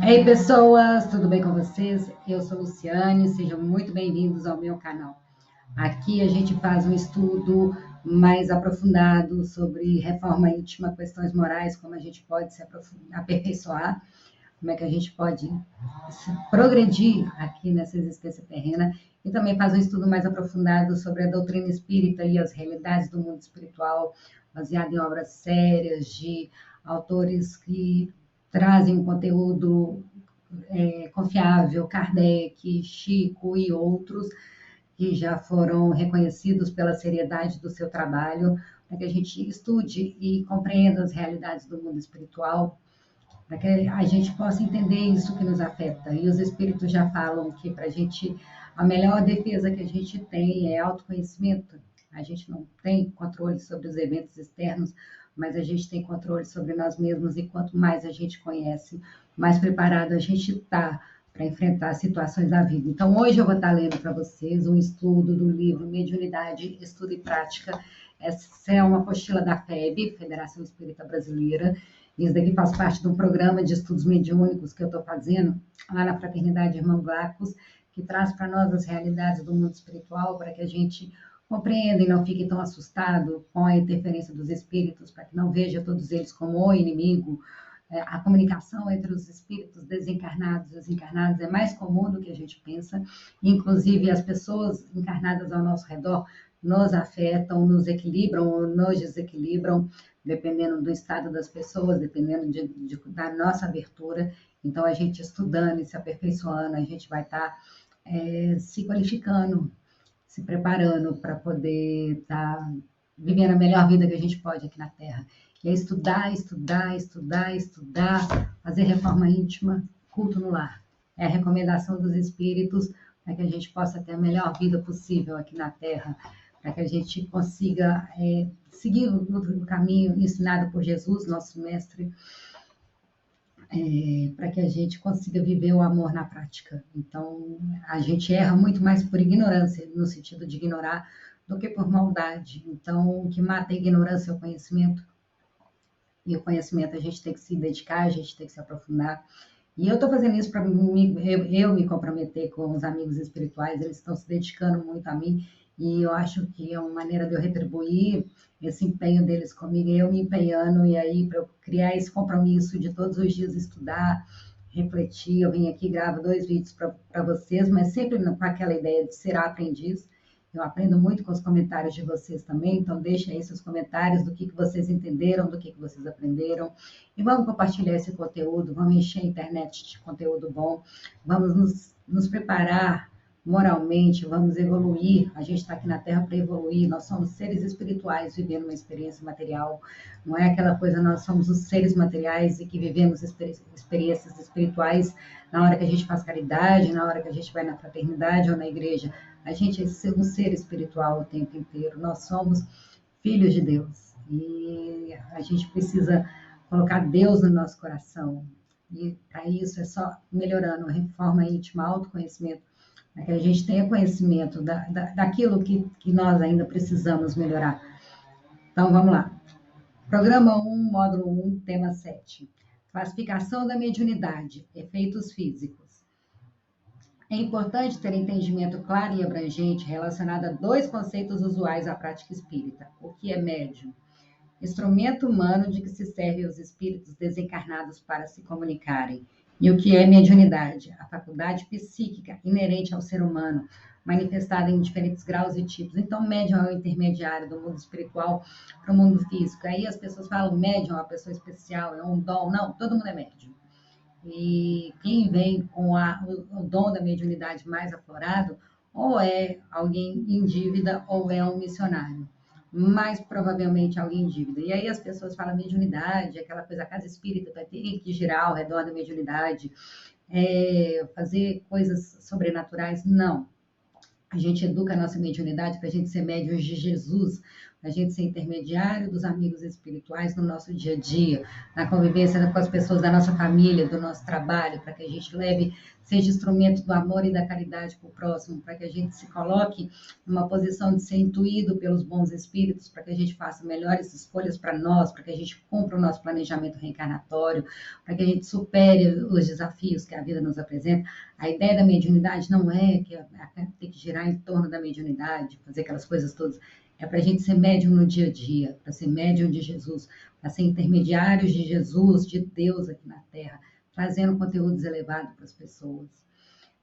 Ei, pessoas, tudo bem com vocês? Eu sou Luciane, sejam muito bem-vindos ao meu canal. Aqui a gente faz um estudo mais aprofundado sobre reforma íntima, questões morais, como a gente pode se aperfeiçoar, como é que a gente pode progredir aqui nessa existência terrena, e também faz um estudo mais aprofundado sobre a doutrina espírita e as realidades do mundo espiritual, baseado em obras sérias de autores que trazem um conteúdo confiável, Kardec, Chico e outros, que já foram reconhecidos pela seriedade do seu trabalho, para que a gente estude e compreenda as realidades do mundo espiritual, para que a gente possa entender isso que nos afeta. E os espíritos já falam que para a gente, a melhor defesa que a gente tem é autoconhecimento. A gente não tem controle sobre os eventos externos, mas a gente tem controle sobre nós mesmos, e quanto mais a gente conhece, mais preparado a gente está para enfrentar situações da vida. Então, hoje eu vou estar lendo para vocês um estudo do livro Mediunidade, Estudo e Prática. Essa é uma apostila da FEB, Federação Espírita Brasileira. Isso daqui faz parte de um programa de estudos mediúnicos que eu estou fazendo lá na Fraternidade Irmão Glacos, que traz para nós as realidades do mundo espiritual, para que a gente compreenda e não fique tão assustado com a interferência dos espíritos, para que não veja todos eles como o inimigo. A comunicação entre os espíritos desencarnados e os encarnados é mais comum do que a gente pensa, inclusive as pessoas encarnadas ao nosso redor nos afetam, nos equilibram ou nos desequilibram, dependendo do estado das pessoas, dependendo da nossa abertura. Então, a gente estudando e se aperfeiçoando, a gente vai estar se qualificando, se preparando para poder estar vivendo a melhor vida que a gente pode aqui na Terra. E é estudar, estudar, estudar, estudar, fazer reforma íntima, culto no lar. É a recomendação dos espíritos para que a gente possa ter a melhor vida possível aqui na Terra, para que a gente consiga seguir o caminho ensinado por Jesus, nosso mestre, para que a gente consiga viver o amor na prática. Então, a gente erra muito mais por ignorância, no sentido de ignorar, do que por maldade. Então, o que mata a ignorância é o conhecimento, e o conhecimento a gente tem que se dedicar, a gente tem que se aprofundar. E eu estou fazendo isso para eu me comprometer com os amigos espirituais, eles estão se dedicando muito a mim, e eu acho que é uma maneira de eu retribuir esse empenho deles comigo, eu me empenhando, e aí para eu criar esse compromisso de todos os dias estudar, refletir. Eu vim aqui, gravo 2 vídeos para vocês, mas sempre com aquela ideia de ser aprendiz. Eu aprendo muito com os comentários de vocês também, então deixem aí seus comentários do que vocês entenderam, do que vocês aprenderam. E vamos compartilhar esse conteúdo, vamos encher a internet de conteúdo bom, vamos nos preparar moralmente, vamos evoluir. A gente está aqui na Terra para evoluir, nós somos seres espirituais vivendo uma experiência material, não é aquela coisa, nós somos os seres materiais e que vivemos experiências espirituais na hora que a gente faz caridade, na hora que a gente vai na fraternidade ou na igreja. A gente é um ser espiritual o tempo inteiro, nós somos filhos de Deus, e a gente precisa colocar Deus no nosso coração, e para isso é só melhorando, reforma íntima, autoconhecimento, para que a gente tenha conhecimento daquilo que nós ainda precisamos melhorar. Então, vamos lá. Programa 1, módulo 1, tema 7. Classificação da mediunidade, efeitos físicos. É importante ter entendimento claro e abrangente relacionado a 2 conceitos usuais à prática espírita. O que é médium? Instrumento humano de que se servem os espíritos desencarnados para se comunicarem. E o que é mediunidade? A faculdade psíquica inerente ao ser humano, manifestada em diferentes graus e tipos. Então, médium é o intermediário do mundo espiritual para o mundo físico. Aí as pessoas falam, médium é uma pessoa especial, é um dom. Não, todo mundo é médium. E quem vem com o dom da mediunidade mais aflorado, ou é alguém em dívida, ou é um missionário. Mais provavelmente alguém em dívida. E aí as pessoas falam mediunidade, aquela coisa, a casa espírita vai ter que girar ao redor da mediunidade, fazer coisas sobrenaturais. Não. A gente educa a nossa mediunidade para a gente ser médiuns de Jesus, a gente ser intermediário dos amigos espirituais no nosso dia a dia, na convivência com as pessoas da nossa família, do nosso trabalho, para que a gente leve, seja instrumento do amor e da caridade para o próximo, para que a gente se coloque numa posição de ser intuído pelos bons espíritos, para que a gente faça melhores escolhas para nós, para que a gente cumpra o nosso planejamento reencarnatório, para que a gente supere os desafios que a vida nos apresenta. A ideia da mediunidade não é que tem que girar em torno da mediunidade, fazer aquelas coisas todas. É para a gente ser médium no dia a dia, para ser médium de Jesus, para ser intermediários de Jesus, de Deus aqui na Terra, trazendo conteúdos elevados para as pessoas,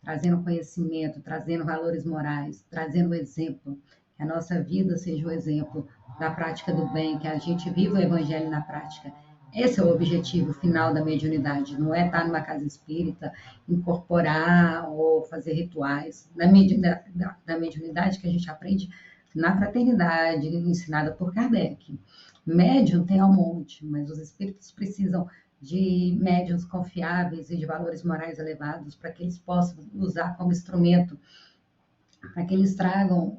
trazendo conhecimento, trazendo valores morais, trazendo exemplo, que a nossa vida seja o exemplo da prática do bem, que a gente viva o Evangelho na prática. Esse é o objetivo final da mediunidade, não é estar numa casa espírita, incorporar ou fazer rituais. Da mediunidade que a gente aprende na fraternidade, ensinada por Kardec. Médium tem um monte, mas os espíritos precisam de médiuns confiáveis e de valores morais elevados para que eles possam usar como instrumento, para que eles tragam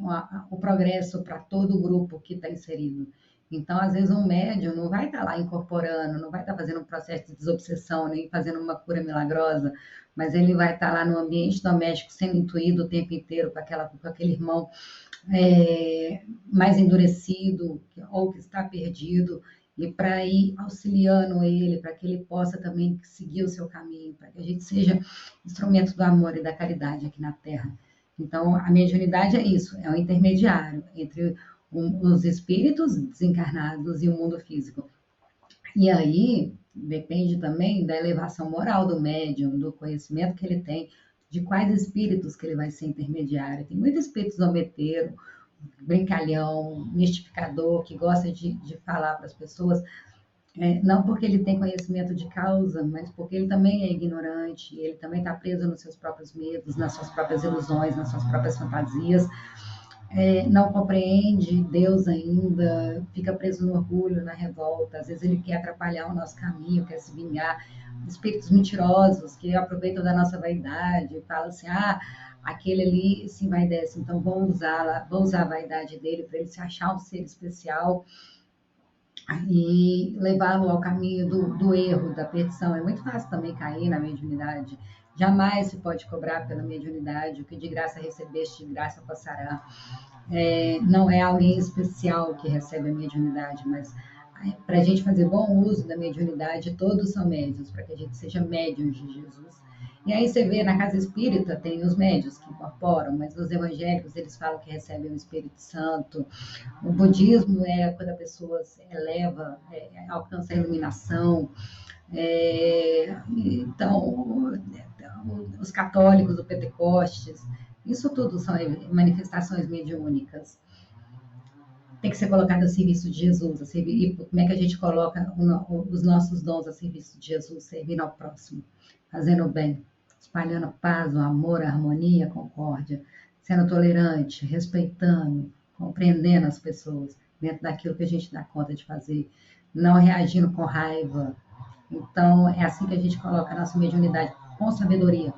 o progresso para todo o grupo que está inserido. Então, às vezes, um médium não vai estar lá incorporando, não vai estar fazendo um processo de desobsessão, nem fazendo uma cura milagrosa, mas ele vai estar lá no ambiente doméstico, sendo intuído o tempo inteiro com aquele irmão mais endurecido ou que está perdido, e para ir auxiliando ele, para que ele possa também seguir o seu caminho, para que a gente seja instrumento do amor e da caridade aqui na Terra. Então, a mediunidade é isso, é um intermediário entre os espíritos desencarnados e o mundo físico. E aí, depende também da elevação moral do médium, do conhecimento que ele tem, de quais espíritos que ele vai ser intermediário. Tem muitos espíritos zombeteiro, brincalhão, mistificador, que gosta de falar para as pessoas, não porque ele tem conhecimento de causa, mas porque ele também é ignorante, ele também está preso nos seus próprios medos, nas suas próprias ilusões, nas suas próprias fantasias, não compreende Deus ainda, fica preso no orgulho, na revolta, às vezes ele quer atrapalhar o nosso caminho, quer se vingar. Espíritos mentirosos que aproveitam da nossa vaidade, falam assim, aquele ali se envaidece, então vão usar a vaidade dele para ele se achar um ser especial e levá-lo ao caminho do erro, da perdição. É muito fácil também cair na mediunidade. Jamais se pode cobrar pela mediunidade, o que de graça recebeste, de graça passará. Não é alguém especial que recebe a mediunidade, mas para a gente fazer bom uso da mediunidade, todos são médiuns, para que a gente seja médium de Jesus. E aí você vê, na casa espírita tem os médiuns que incorporam, mas os evangélicos eles falam que recebem o Espírito Santo. O budismo é quando a pessoa se eleva, alcança a iluminação. Então, os católicos, o Pentecostes, isso tudo são manifestações mediúnicas. Tem que ser colocado a serviço de Jesus. E como é que a gente coloca os nossos dons a serviço de Jesus, servindo ao próximo, fazendo o bem, espalhando a paz, o amor, a harmonia, a concórdia, sendo tolerante, respeitando, compreendendo as pessoas dentro daquilo que a gente dá conta de fazer, não reagindo com raiva. Então, é assim que a gente coloca a nossa mediunidade, com sabedoria.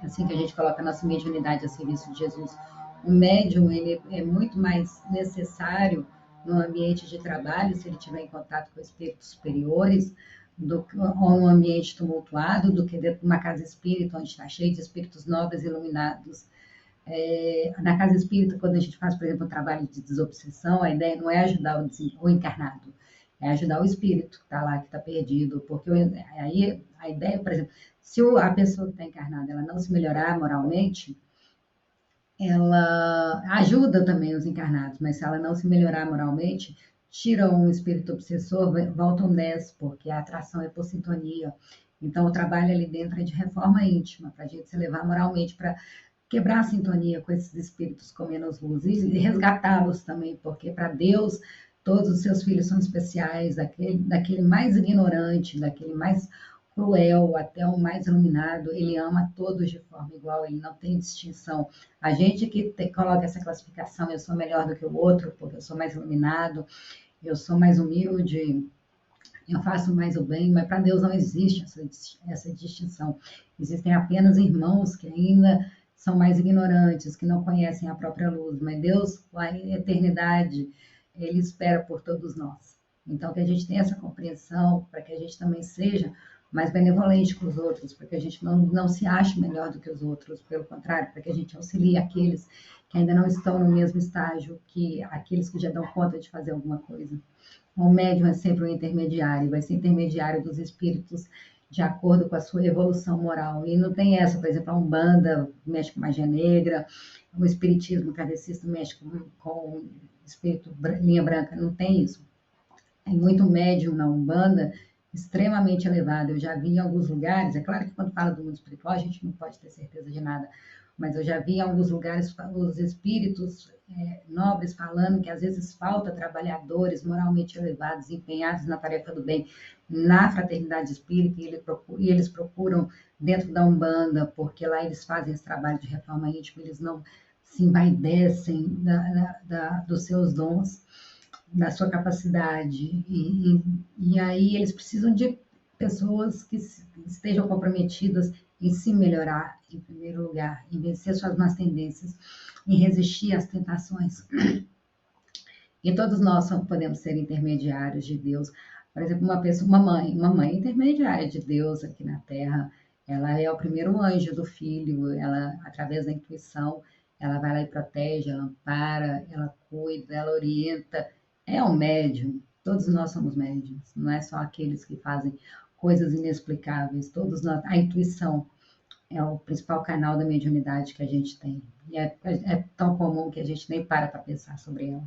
É assim que a gente coloca a nossa mediunidade a serviço de Jesus. O médium, ele é muito mais necessário no ambiente de trabalho, se ele tiver em contato com espíritos superiores, ou num ambiente tumultuado, do que dentro de uma casa espírita, onde está cheio de espíritos nobres e iluminados. Na casa espírita, quando a gente faz, por exemplo, um trabalho de desobsessão, a ideia não é ajudar o encarnado, é ajudar o espírito que está lá, que está perdido, porque aí a ideia, por exemplo, se a pessoa que está encarnada ela não se melhorar moralmente, ela ajuda também os encarnados, mas se ela não se melhorar moralmente, tira um espírito obsessor, voltam 10, porque a atração é por sintonia. Então, o trabalho ali dentro é de reforma íntima, para a gente se levar moralmente, para quebrar a sintonia com esses espíritos com menos luz e resgatá-los também, porque para Deus todos os seus filhos são especiais, daquele mais ignorante, daquele mais cruel até o mais iluminado, ele ama todos de forma igual, ele não tem distinção. A gente que coloca essa classificação, eu sou melhor do que o outro, porque eu sou mais iluminado, eu sou mais humilde, eu faço mais o bem, mas para Deus não existe essa distinção. Existem apenas irmãos que ainda são mais ignorantes, que não conhecem a própria luz, mas Deus, com a eternidade, ele espera por todos nós. Então, que a gente tenha essa compreensão, para que a gente também seja mais benevolente com os outros, para que a gente não se ache melhor do que os outros, pelo contrário, para que a gente auxilie aqueles que ainda não estão no mesmo estágio que aqueles que já dão conta de fazer alguma coisa. O médium é sempre um intermediário, vai ser intermediário dos espíritos de acordo com a sua evolução moral. E não tem essa, por exemplo, a Umbanda mexe com magia negra, o espiritismo kardecista mexe com espírito linha branca, não tem isso. Tem muito médium na Umbanda extremamente elevado. Eu já vi em alguns lugares, é claro que quando fala do mundo espiritual a gente não pode ter certeza de nada, mas eu já vi em alguns lugares os espíritos nobres falando que às vezes falta trabalhadores moralmente elevados, empenhados na tarefa do bem, na fraternidade espírita, e eles procuram dentro da Umbanda, porque lá eles fazem esse trabalho de reforma íntima, eles não se envaidecem dos seus dons, da sua capacidade, e aí eles precisam de pessoas que estejam comprometidas em se melhorar, em primeiro lugar, em vencer suas más tendências, em resistir às tentações. E todos nós podemos ser intermediários de Deus. Por exemplo, uma mãe intermediária de Deus aqui na Terra, ela é o primeiro anjo do filho, ela, através da intuição, ela vai lá e protege, ela ampara, ela cuida, ela orienta. É um médium, todos nós somos médiums, não é só aqueles que fazem coisas inexplicáveis, todos nós, a intuição é o principal canal da mediunidade que a gente tem. E é tão comum que a gente nem para pensar sobre ela.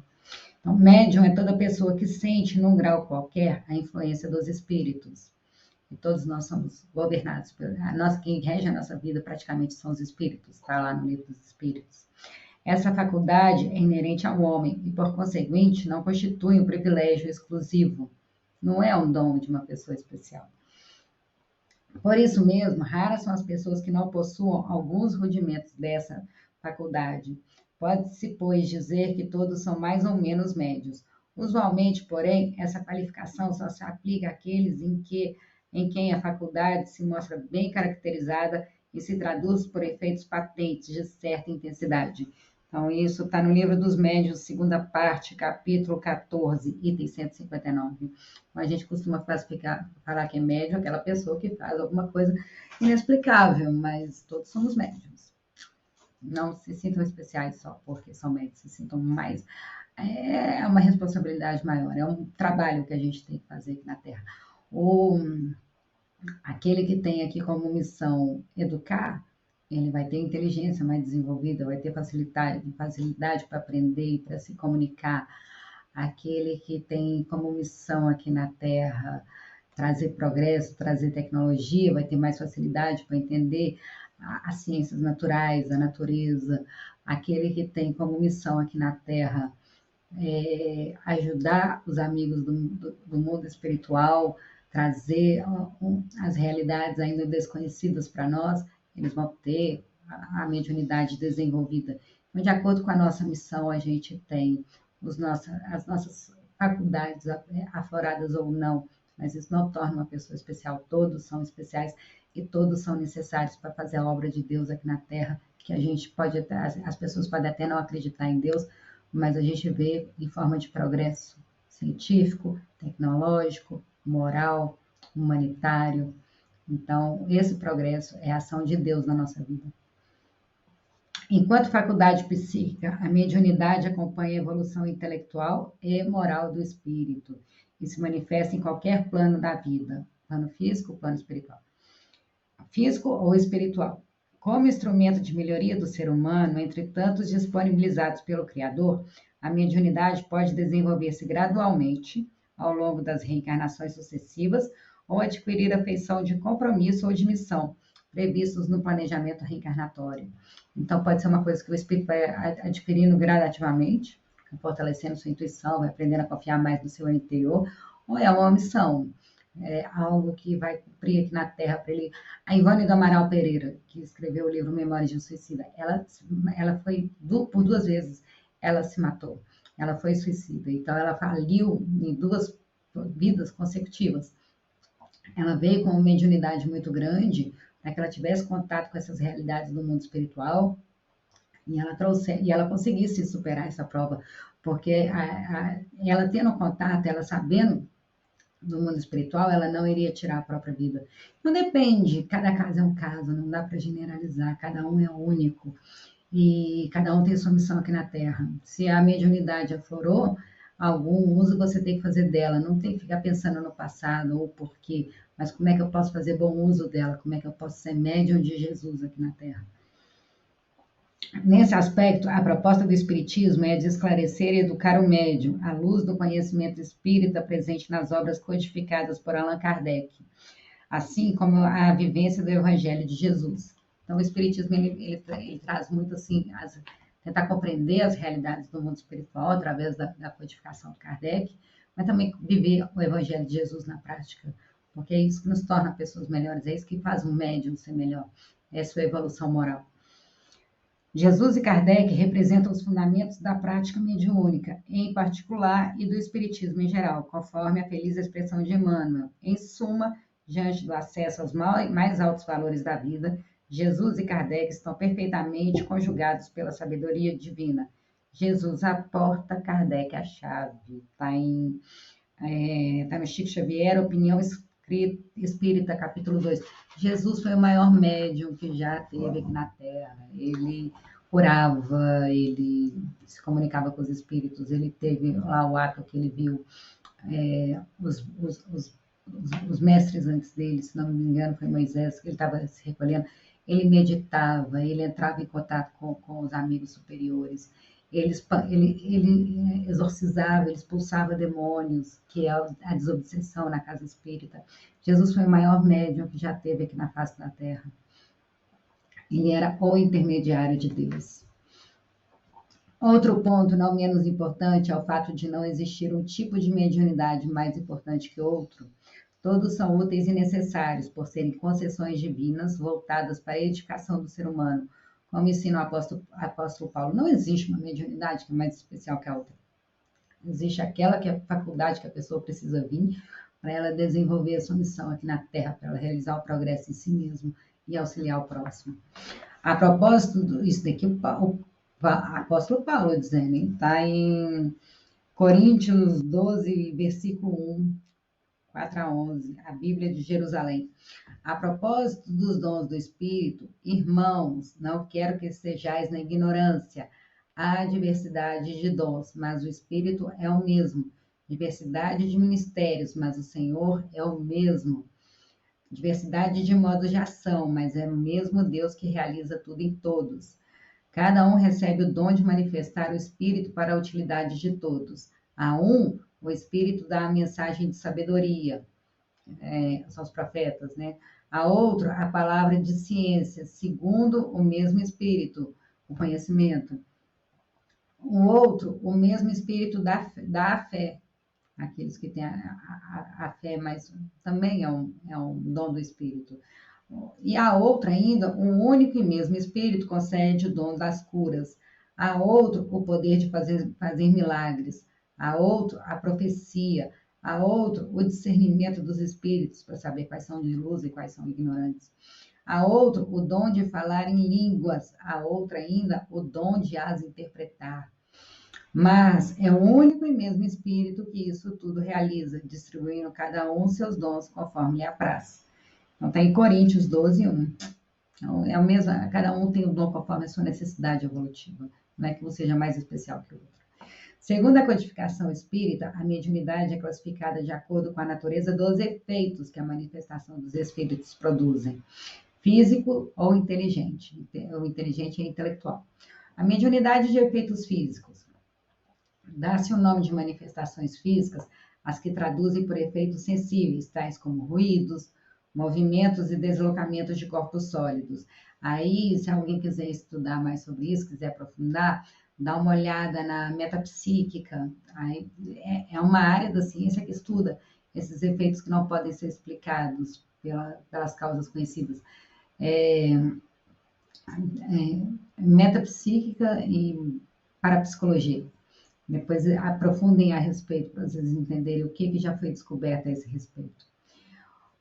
Então, médium é toda pessoa que sente, num grau qualquer, a influência dos espíritos. E todos nós somos governados quem rege a nossa vida praticamente são os espíritos, está lá no livro dos espíritos. Essa faculdade é inerente ao homem e, por conseguinte, não constitui um privilégio exclusivo. Não é um dom de uma pessoa especial. Por isso mesmo, raras são as pessoas que não possuam alguns rudimentos dessa faculdade. Pode-se, pois, dizer que todos são mais ou menos médios. Usualmente, porém, essa qualificação só se aplica àqueles em quem a faculdade se mostra bem caracterizada e se traduz por efeitos patentes de certa intensidade. Então, isso está no livro dos médiuns, segunda parte, capítulo 14, item 159. A gente costuma falar que é médium aquela pessoa que faz alguma coisa inexplicável, mas todos somos médiums. Não se sintam especiais só porque são médiums, se sintam mais. É uma responsabilidade maior, é um trabalho que a gente tem que fazer aqui na Terra. Aquele que tem aqui como missão educar, ele vai ter inteligência mais desenvolvida, vai ter facilidade para aprender e para se comunicar. Aquele que tem como missão aqui na Terra trazer progresso, trazer tecnologia, vai ter mais facilidade para entender as ciências naturais, a natureza. Aquele que tem como missão aqui na Terra ajudar os amigos do mundo espiritual, trazer as realidades ainda desconhecidas para nós, eles vão ter a mediunidade desenvolvida. Então, de acordo com a nossa missão, a gente tem as nossas faculdades afloradas ou não, mas isso não torna uma pessoa especial. Todos são especiais e todos são necessários para fazer a obra de Deus aqui na Terra, que a gente as pessoas podem até não acreditar em Deus, mas a gente vê em forma de progresso científico, tecnológico, moral, humanitário. Então, esse progresso é a ação de Deus na nossa vida. Enquanto faculdade psíquica, a mediunidade acompanha a evolução intelectual e moral do espírito e se manifesta em qualquer plano da vida, plano físico, plano espiritual. Físico ou espiritual. Como instrumento de melhoria do ser humano, entre tantos disponibilizados pelo Criador, a mediunidade pode desenvolver-se gradualmente ao longo das reencarnações sucessivas ou adquirir a feição de compromisso ou de missão, previstos no planejamento reencarnatório. Então, pode ser uma coisa que o espírito vai adquirindo gradativamente, fortalecendo sua intuição, vai aprendendo a confiar mais no seu interior, ou é uma missão, é algo que vai cumprir aqui na Terra para ele. A Ivone do Amaral Pereira, que escreveu o livro Memórias de um Suicida, ela foi, por 2 vezes, ela se matou, ela foi suicida, então ela faliu em 2 vidas consecutivas. Ela veio com uma mediunidade muito grande para que ela tivesse contato com essas realidades do mundo espiritual e ela conseguisse superar essa prova, porque ela tendo contato, ela sabendo do mundo espiritual, ela não iria tirar a própria vida. Não depende, cada caso é um caso, não dá para generalizar, cada um é único e cada um tem sua missão aqui na Terra. Se a mediunidade aflorou, algum uso você tem que fazer dela, não tem que ficar pensando no passado ou porquê, mas como é que eu posso fazer bom uso dela, como é que eu posso ser médium de Jesus aqui na Terra. Nesse aspecto, a proposta do Espiritismo é de esclarecer e educar o médium à luz do conhecimento espírita presente nas obras codificadas por Allan Kardec, assim como a vivência do Evangelho de Jesus. Então, o Espiritismo ele traz muito assim, tentar compreender as realidades do mundo espiritual através da codificação de Kardec, mas também viver o Evangelho de Jesus na prática, porque é isso que nos torna pessoas melhores, é isso que faz um médium ser melhor, é a sua evolução moral. Jesus e Kardec representam os fundamentos da prática mediúnica, em particular, e do espiritismo em geral, conforme a feliz expressão de Emmanuel. Em suma, diante do acesso aos mais altos valores da vida, Jesus e Kardec estão perfeitamente conjugados pela sabedoria divina. Jesus a porta, Kardec a chave. Está no Chico Xavier, Opinião Espírita, capítulo 2. Jesus foi o maior médium que já teve aqui na Terra. Ele curava, ele se comunicava com os espíritos, ele teve lá o ato que ele viu os mestres antes dele, se não me engano, foi Moisés, que ele estava se recolhendo. Ele meditava, ele entrava em contato com os amigos superiores, ele exorcizava, ele expulsava demônios, que é a desobsessão na casa espírita. Jesus foi o maior médium que já teve aqui na face da Terra. Ele era o intermediário de Deus. Outro ponto, não menos importante, é o fato de não existir um tipo de mediunidade mais importante que outro. Todos são úteis e necessários, por serem concessões divinas voltadas para a edificação do ser humano. Como ensina o apóstolo Paulo, não existe uma mediunidade que é mais especial que a outra. Existe aquela que é a faculdade que a pessoa precisa vir para ela desenvolver a sua missão aqui na Terra, para ela realizar o progresso em si mesmo e auxiliar o próximo. A propósito, isso daqui o apóstolo Paulo dizendo, está em Coríntios 12, versículo 1, 4 a 11, a Bíblia de Jerusalém. A propósito dos dons do Espírito, irmãos, não quero que estejais na ignorância. Há diversidade de dons, mas o Espírito é o mesmo. Diversidade de ministérios, mas o Senhor é o mesmo. Diversidade de modos de ação, mas é o mesmo Deus que realiza tudo em todos. Cada um recebe o dom de manifestar o Espírito para a utilidade de todos. A um, o Espírito dá a mensagem de sabedoria, são os profetas, né? A outro, a palavra de ciência, segundo o mesmo Espírito, o conhecimento. O outro, o mesmo Espírito da fé, aqueles que têm a fé, mas também é um dom do Espírito. E a outra ainda, um único e mesmo Espírito concede o dom das curas. A outro, o poder de fazer milagres. A outro, a profecia. A outro, o discernimento dos espíritos, para saber quais são de luz e quais são ignorantes. A outro, o dom de falar em línguas. A outra ainda, o dom de as interpretar. Mas é o único e mesmo Espírito que isso tudo realiza, distribuindo cada um seus dons conforme lhe apraz. Então, está em Coríntios 12, 1. Então, é o mesmo, cada um tem o dom conforme a sua necessidade evolutiva. Não é que um seja mais especial que o outro. Segundo a codificação espírita, a mediunidade é classificada de acordo com a natureza dos efeitos que a manifestação dos espíritos produzem. Físico ou inteligente. O inteligente é intelectual. A mediunidade de efeitos físicos. Dá-se o nome de manifestações físicas as que traduzem por efeitos sensíveis, tais como ruídos, movimentos e deslocamentos de corpos sólidos. Aí, se alguém quiser estudar mais sobre isso, quiser aprofundar, dá uma olhada na metapsíquica. Aí, é uma área da ciência que estuda esses efeitos que não podem ser explicados pelas causas conhecidas. Metapsíquica e parapsicologia. Depois aprofundem a respeito, para vocês entenderem o que já foi descoberto a esse respeito.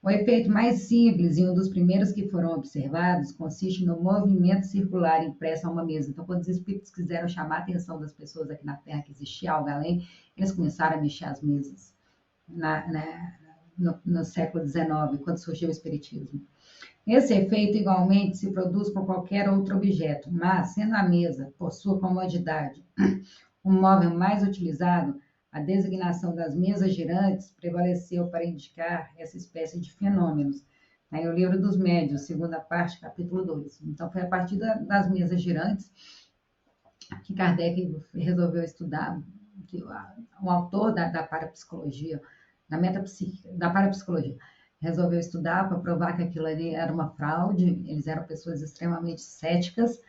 O efeito mais simples e um dos primeiros que foram observados consiste no movimento circular impresso a uma mesa. Então, quando os espíritos quiseram chamar a atenção das pessoas aqui na Terra que existia algo além, eles começaram a mexer as mesas no século XIX, quando surgiu o Espiritismo. Esse efeito igualmente se produz com qualquer outro objeto, mas, sendo a mesa, por sua comodidade, o móvel mais utilizado, a designação das mesas girantes prevaleceu para indicar essa espécie de fenômenos. Aí o Livro dos Médiuns, segunda parte, capítulo 2. Então, foi a partir das mesas girantes que Kardec resolveu estudar, que o autor da parapsicologia, da metapsíquica, da parapsicologia, resolveu estudar para provar que aquilo ali era uma fraude. Eles eram pessoas extremamente céticas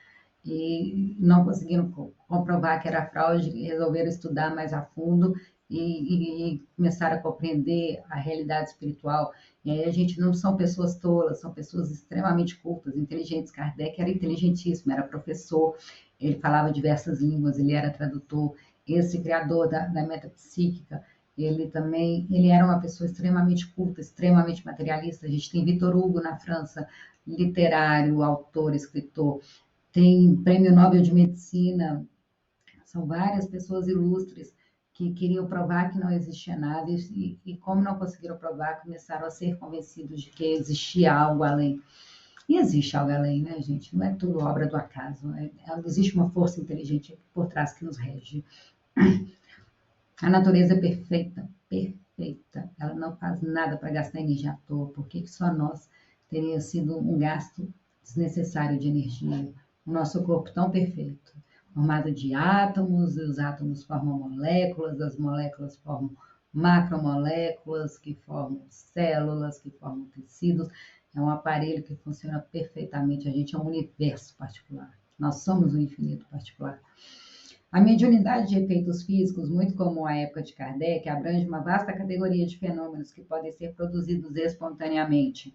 e não conseguiram comprovar que era fraude, resolveram estudar mais a fundo e começaram a compreender a realidade espiritual. E aí a gente não são pessoas tolas, são pessoas extremamente cultas, inteligentes. Kardec era inteligentíssimo, era professor, ele falava diversas línguas, ele era tradutor. Esse criador da metapsíquica, ele era uma pessoa extremamente culta, extremamente materialista. A gente tem Victor Hugo na França, literário, autor, escritor. Tem Prêmio Nobel de Medicina. São várias pessoas ilustres que queriam provar que não existia nada e como não conseguiram provar, começaram a ser convencidos de que existia algo além. E existe algo além, né, gente? Não é tudo obra do acaso. Existe uma força inteligente por trás que nos rege. A natureza é perfeita, perfeita. Ela não faz nada para gastar energia à toa. Por que só nós teria sido um gasto desnecessário de energia? O nosso corpo tão perfeito, formado de átomos, e os átomos formam moléculas, as moléculas formam macromoléculas, que formam células, que formam tecidos. É um aparelho que funciona perfeitamente. A gente é um universo particular. Nós somos um infinito particular. A mediunidade de efeitos físicos, muito comum à época de Kardec, abrange uma vasta categoria de fenômenos que podem ser produzidos espontaneamente.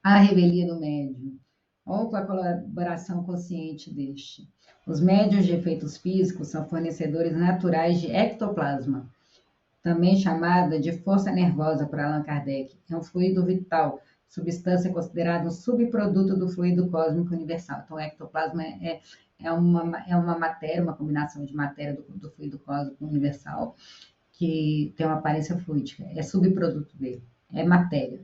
A revelia do médium, ou com a colaboração consciente deste. Os médiuns de efeitos físicos são fornecedores naturais de ectoplasma, também chamada de força nervosa por Allan Kardec. É um fluido vital, substância considerada um subproduto do fluido cósmico universal. Então, o ectoplasma é uma matéria, uma combinação de matéria do fluido cósmico universal, que tem uma aparência fluídica. É subproduto dele, é matéria.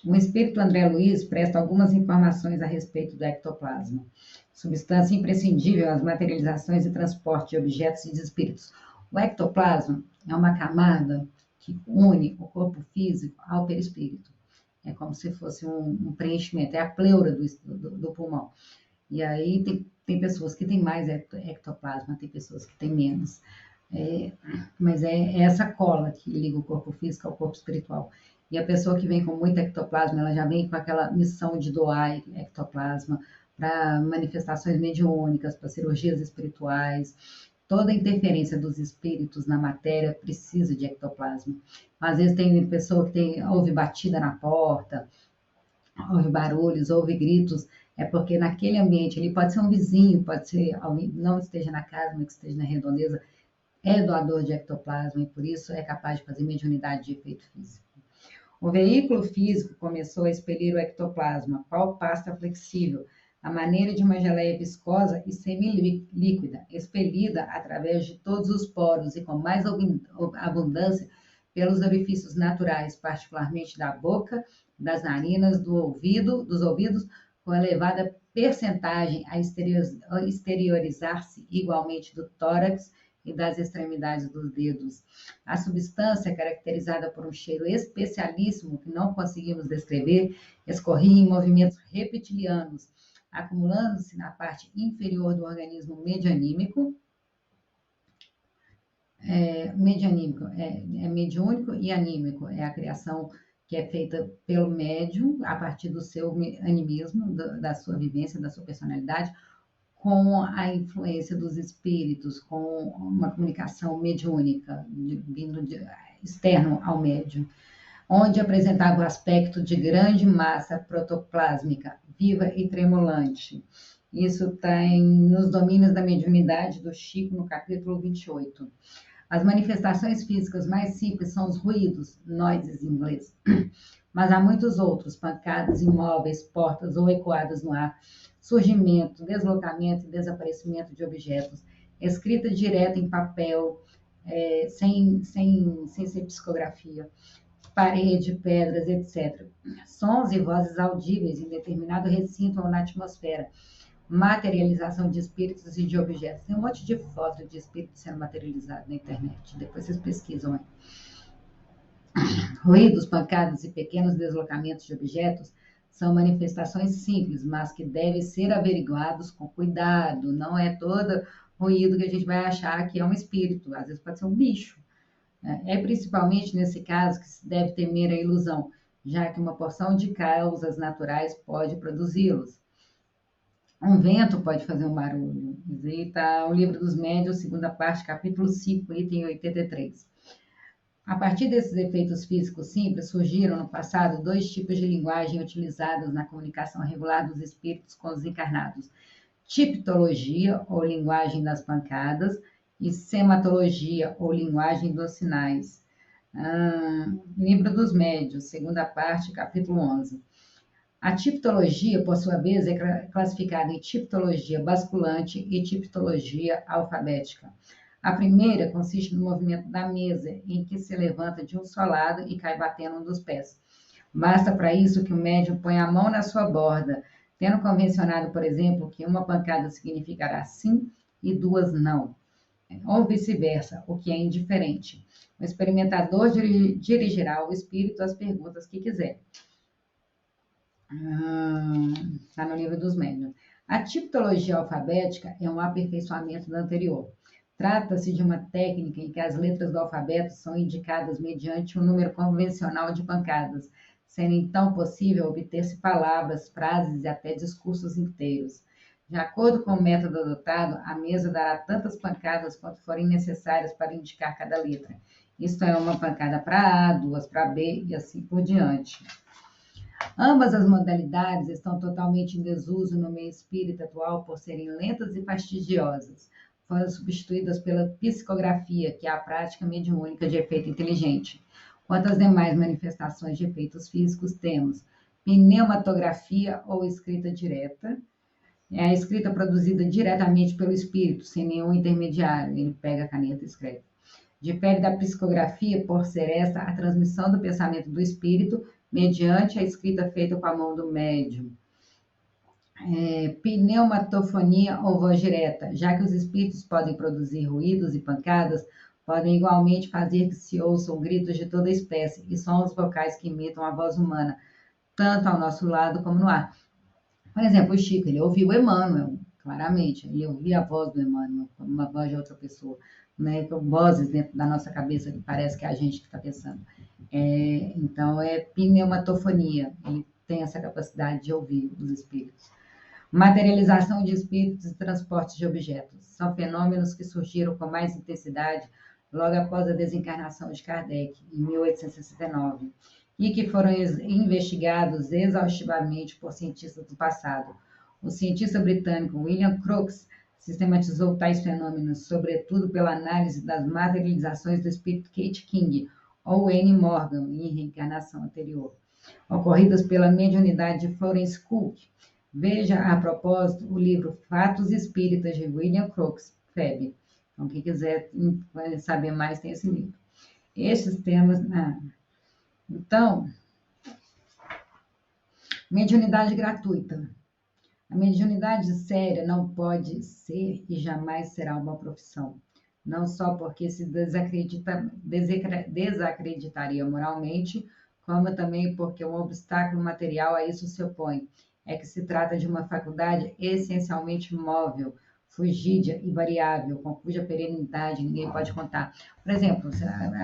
O espírito André Luiz presta algumas informações a respeito do ectoplasma, substância imprescindível às materializações e transporte de objetos e de espíritos. O ectoplasma é uma camada que une o corpo físico ao perispírito. É como se fosse um preenchimento, é a pleura do pulmão. E aí tem pessoas que têm mais ectoplasma, tem pessoas que têm menos. Mas é essa cola que liga o corpo físico ao corpo espiritual. E a pessoa que vem com muito ectoplasma, ela já vem com aquela missão de doar ectoplasma para manifestações mediúnicas, para cirurgias espirituais. Toda interferência dos espíritos na matéria precisa de ectoplasma. Às vezes tem pessoa que ouve batida na porta, ouve barulhos, ouve gritos, é porque naquele ambiente, ele pode ser um vizinho, pode ser alguém que não esteja na casa, mas que esteja na redondeza, é doador de ectoplasma e por isso é capaz de fazer mediunidade de efeito físico. O veículo físico começou a expelir o ectoplasma, qual pasta flexível, a maneira de uma geleia viscosa e semilíquida, expelida através de todos os poros e com mais abundância pelos orifícios naturais, particularmente da boca, das narinas, dos ouvidos, com elevada percentagem a exteriorizar-se igualmente do tórax e das extremidades dos dedos. A substância, caracterizada por um cheiro especialíssimo que não conseguimos descrever, escorria em movimentos reptilianos, acumulando-se na parte inferior do organismo medianímico. Medianímico é mediúnico e anímico, é a criação que é feita pelo médium a partir do seu animismo, da sua vivência, da sua personalidade, com a influência dos espíritos, com uma comunicação mediúnica, vindo externo ao médium, onde apresentava o aspecto de grande massa protoplásmica, viva e tremulante. Isso está nos domínios da mediunidade do Chico, no capítulo 28. As manifestações físicas mais simples são os ruídos, noises em inglês. Mas há muitos outros, pancadas, imóveis, portas ou ecoadas no ar, surgimento, deslocamento e desaparecimento de objetos, escrita direta em papel, sem ser psicografia, parede, pedras, etc. Sons e vozes audíveis em determinado recinto ou na atmosfera, materialização de espíritos e de objetos. Tem um monte de fotos de espíritos sendo materializados na internet, depois vocês pesquisam aí. Ruídos, pancadas e pequenos deslocamentos de objetos são manifestações simples, mas que devem ser averiguados com cuidado. Não é todo ruído que a gente vai achar que é um espírito, às vezes pode ser um bicho. É principalmente nesse caso que se deve temer a ilusão, já que uma porção de causas naturais pode produzi-los. Um vento pode fazer um barulho. Aí está o Livro dos Médiuns, segunda parte, capítulo 5, item 83. A partir desses efeitos físicos simples, surgiram no passado 2 tipos de linguagem utilizados na comunicação regular dos espíritos com os encarnados: tiptologia, ou linguagem das pancadas, e sematologia, ou linguagem dos sinais. Livro dos Médiuns, segunda parte, capítulo 11. A tiptologia, por sua vez, é classificada em tiptologia basculante e tiptologia alfabética. A primeira consiste no movimento da mesa, em que se levanta de um só lado e cai batendo um dos pés. Basta para isso que o médium ponha a mão na sua borda, tendo convencionado, por exemplo, que uma pancada significará sim e 2 não, ou vice-versa, o que é indiferente. O experimentador dirigirá ao espírito as perguntas que quiser. Está no Livro dos Médiuns. A tiptologia alfabética é um aperfeiçoamento da anterior. Trata-se de uma técnica em que as letras do alfabeto são indicadas mediante um número convencional de pancadas, sendo então possível obter-se palavras, frases e até discursos inteiros. De acordo com o método adotado, a mesa dará tantas pancadas quanto forem necessárias para indicar cada letra. Isto é, uma pancada para A, 2 para B e assim por diante. Ambas as modalidades estão totalmente em desuso no meio espírita atual por serem lentas e fastidiosas. Foram substituídas pela psicografia, que é a prática mediúnica de efeito inteligente. Quanto às demais manifestações de efeitos físicos, temos pneumatografia ou escrita direta. É a escrita produzida diretamente pelo espírito, sem nenhum intermediário. Ele pega a caneta e escreve. Difere da psicografia por ser esta a transmissão do pensamento do espírito mediante a escrita feita com a mão do médium. Pneumatofonia ou voz direta, já que os espíritos podem produzir ruídos e pancadas, podem igualmente fazer que se ouçam gritos de toda espécie e sons vocais que imitam a voz humana, tanto ao nosso lado como no ar. Por exemplo, o Chico, ele ouviu o Emmanuel, claramente, ele ouvia a voz do Emmanuel, como uma voz de outra pessoa, né? Vozes dentro da nossa cabeça que parece que é a gente que está pensando. Então, é pneumatofonia, ele tem essa capacidade de ouvir os espíritos. Materialização de espíritos e transporte de objetos. São fenômenos que surgiram com mais intensidade logo após a desencarnação de Kardec, em 1869, e que foram investigados exaustivamente por cientistas do passado. O cientista britânico William Crookes sistematizou tais fenômenos, sobretudo pela análise das materializações do espírito Kate King, ou N. Morgan, em reencarnação anterior, ocorridas pela mediunidade de Florence Cook. Veja, a propósito, o livro Fatos Espíritas, de William Crookes, FEB. Então, quem quiser saber mais, tem esse livro. Esses temas... Então, mediunidade gratuita. A mediunidade séria não pode ser e jamais será uma profissão. Não só porque se desacreditaria moralmente, como também porque um obstáculo material a isso se opõe. É que se trata de uma faculdade essencialmente móvel, fugídia e variável, com cuja perenidade ninguém pode contar. Por exemplo,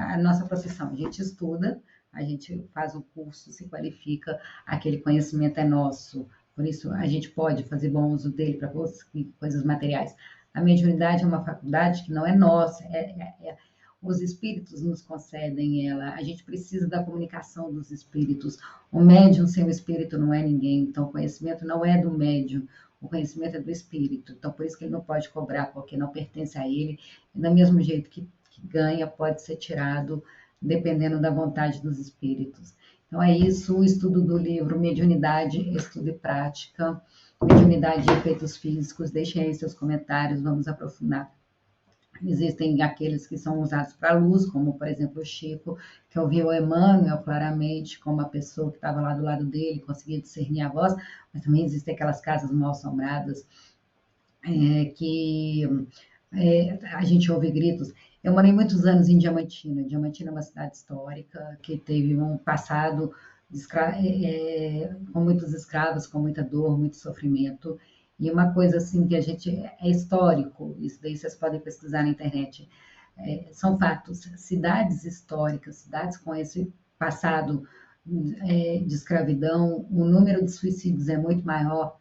a nossa profissão, a gente estuda, a gente faz o curso, se qualifica, aquele conhecimento é nosso, por isso a gente pode fazer bom uso dele para coisas materiais. A mediunidade é uma faculdade que não é nossa, os espíritos nos concedem ela, a gente precisa da comunicação dos espíritos. O médium sem o espírito não é ninguém, então o conhecimento não é do médium, o conhecimento é do espírito, então por isso que ele não pode cobrar, porque não pertence a ele, do mesmo jeito que que ganha pode ser tirado, dependendo da vontade dos espíritos. Então, é isso, o estudo do livro Mediunidade, Estudo e Prática, Mediunidade e Efeitos Físicos. Deixem aí seus comentários, vamos aprofundar. Existem aqueles que são usados para a luz, como, por exemplo, o Chico, que ouviu o Emmanuel claramente, como a pessoa que estava lá do lado dele, conseguia discernir a voz, mas também existem aquelas casas mal-assombradas, que a gente ouve gritos. Eu morei muitos anos em Diamantina. Diamantina é uma cidade histórica que teve um passado com muitos escravos, com muita dor, muito sofrimento. E uma coisa assim que a gente é histórico, isso daí vocês podem pesquisar na internet. São fatos, cidades históricas, cidades com esse passado de escravidão, o número de suicídios é muito maior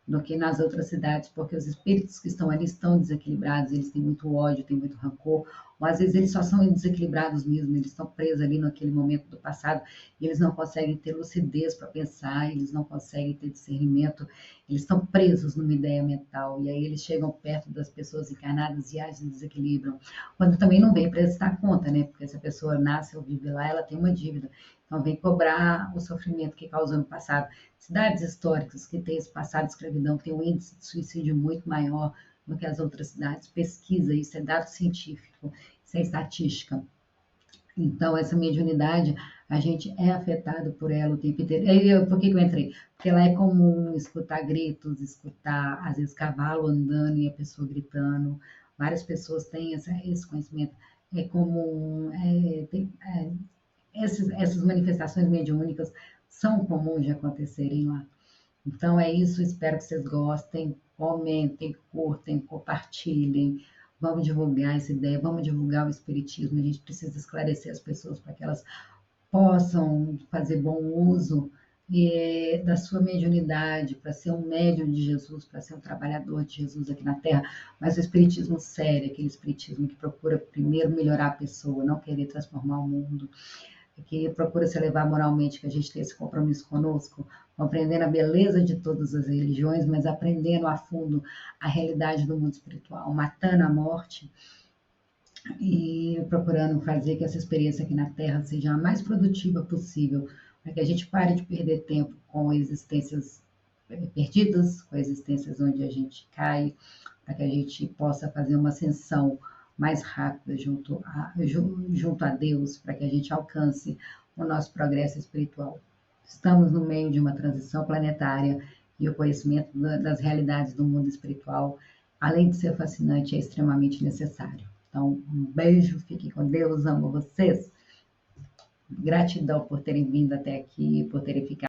do que nas outras cidades, porque os espíritos que estão ali estão desequilibrados, eles têm muito ódio, têm muito rancor, ou às vezes eles só são desequilibrados mesmo, eles estão presos ali naquele momento do passado, e eles não conseguem ter lucidez para pensar, eles não conseguem ter discernimento, eles estão presos numa ideia mental, e aí eles chegam perto das pessoas encarnadas e agem desequilibram, quando também não vem prestar conta, né? Porque se a pessoa nasce ou vive lá, ela tem uma dívida, então vem cobrar o sofrimento que causou no passado. Cidades históricas que têm esse passado de escravidão têm um índice de suicídio muito maior do que as outras cidades. Pesquisa, isso é dado científico, isso é estatística. Então, essa mediunidade, a gente é afetado por ela o tempo inteiro. Por que eu entrei? Porque lá é comum escutar gritos, escutar, às vezes, cavalo andando e a pessoa gritando. Várias pessoas têm esse conhecimento. É comum, essas manifestações mediúnicas são comuns de acontecerem lá. Então é isso, espero que vocês gostem, comentem, curtem, compartilhem, vamos divulgar essa ideia, vamos divulgar o espiritismo, a gente precisa esclarecer as pessoas para que elas possam fazer bom uso da sua mediunidade, para ser um médium de Jesus, para ser um trabalhador de Jesus aqui na Terra, mas o espiritismo sério, aquele espiritismo que procura primeiro melhorar a pessoa, não querer transformar o mundo, que procura se elevar moralmente, que a gente tem esse compromisso conosco, compreendendo a beleza de todas as religiões, mas aprendendo a fundo a realidade do mundo espiritual, matando a morte e procurando fazer que essa experiência aqui na Terra seja a mais produtiva possível, para que a gente pare de perder tempo com existências perdidas, com existências onde a gente cai, para que a gente possa fazer uma ascensão mais rápida junto a Deus, para que a gente alcance o nosso progresso espiritual. Estamos no meio de uma transição planetária e o conhecimento das realidades do mundo espiritual, além de ser fascinante, é extremamente necessário. Então, um beijo, fiquem com Deus, amo vocês. Gratidão por terem vindo até aqui, por terem ficado